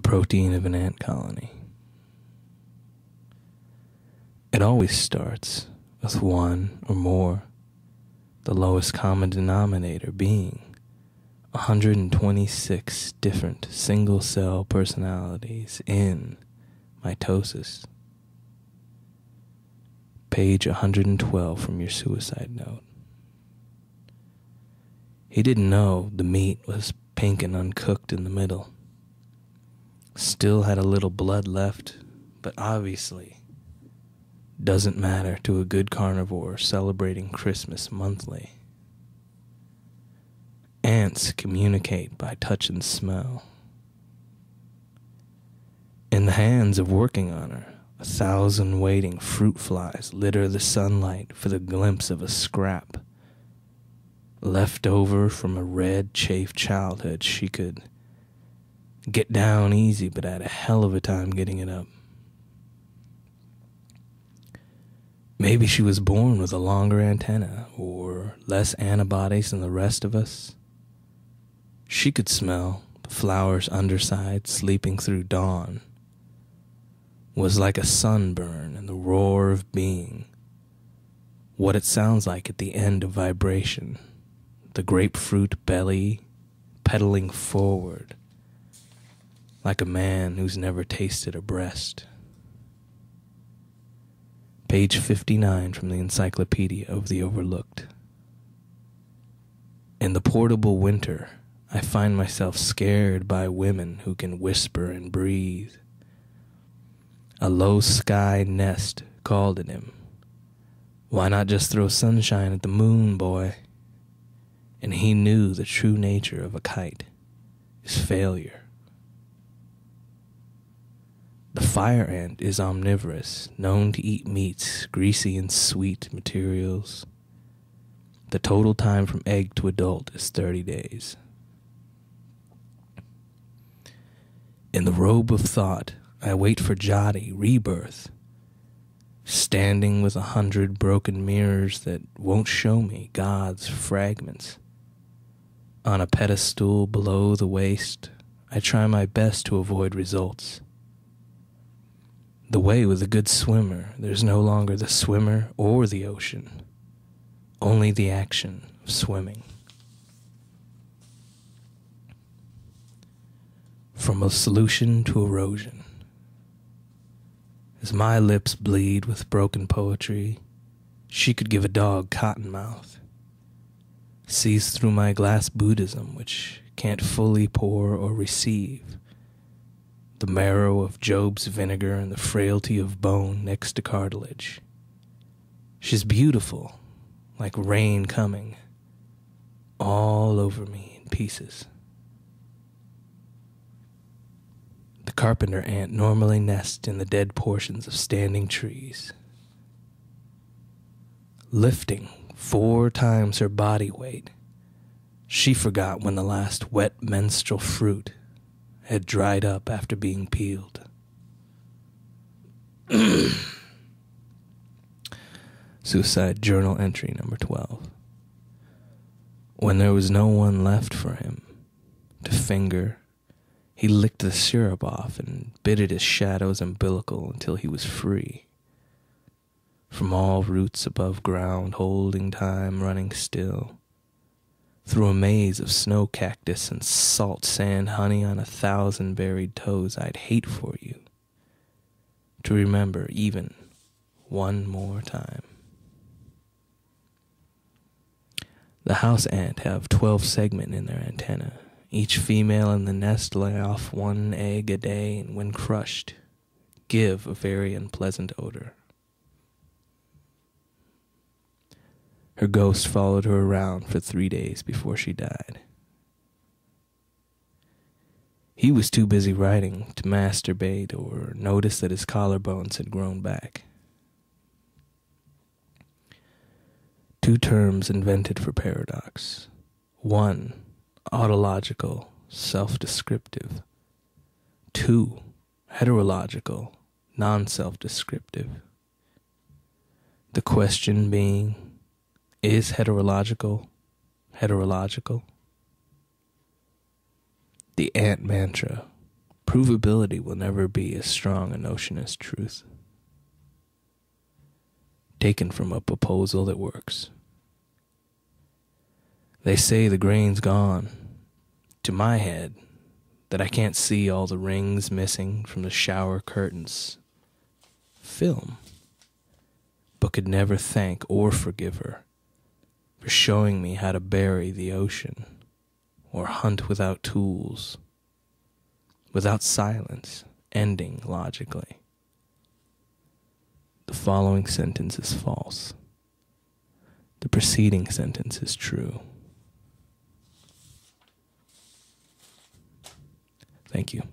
protein of an ant colony. It always starts with one or more, the lowest common denominator being 126 different single-cell personalities in mitosis. Page 112 from your suicide note. He didn't know the meat was pink and uncooked in the middle. Still had a little blood left, but obviously doesn't matter to a good carnivore celebrating Christmas monthly. Ants communicate by touch and smell. In the hands of working on her, 1,000 waiting fruit flies litter the sunlight for the glimpse of a scrap left over from a red, chafed childhood she could get down easy but had a hell of a time getting it up. Maybe she was born with a longer antenna or less antibodies than the rest of us. She could smell the flower's underside sleeping through dawn. Was like a sunburn and the roar of being. What it sounds like at the end of vibration. The grapefruit belly pedaling forward like a man who's never tasted a breast. Page 59 from the Encyclopedia of the Overlooked. In the portable winter, I find myself scared by women who can whisper and breathe. A low sky nest called at him. Why not just throw sunshine at the moon, boy? And he knew the true nature of a kite is failure. The fire ant is omnivorous, known to eat meats, greasy and sweet materials. The total time from egg to adult is 30 days. In the robe of thought, I wait for Jati, rebirth, standing with 100 broken mirrors that won't show me God's fragments. On a pedestal below the waist, I try my best to avoid results. The way with a good swimmer, there's no longer the swimmer or the ocean, only the action of swimming. From a solution to erosion. As my lips bleed with broken poetry, she could give a dog cottonmouth. Sees through my glass Buddhism, which can't fully pour or receive the marrow of Job's vinegar and the frailty of bone next to cartilage. She's beautiful, like rain coming, all over me in pieces. The carpenter ant normally nests in the dead portions of standing trees. Lifting 4 times her body weight, she forgot when the last wet menstrual fruit had dried up after being peeled. Suicide journal entry number 12. When there was no one left for him to finger, he licked the syrup off and bit at his shadow's umbilical until he was free. From all roots above ground, holding time, running still. Through a maze of snow cactus and salt sand honey on 1,000 buried toes, I'd hate for you to remember even one more time. The house ant have 12 segment in their antenna. Each female in the nest lay off 1 egg a day, and when crushed, give a very unpleasant odor. Her ghost followed her around for 3 days before she died. He was too busy writing to masturbate or notice that his collarbones had grown back. 2 terms invented for paradox. 1, autological, self-descriptive. 2, heterological, non-self-descriptive. The question being, is heterological? The ant mantra, Provability will never be as strong a notion as truth, taken from a proposal that works. They say the grain's gone. To my head, that I can't see all the rings missing from the shower curtains. Film, but could never thank or forgive her for showing me how to bury the ocean or hunt without tools, without silence, ending logically. The following sentence is false. The preceding sentence is true. Thank you.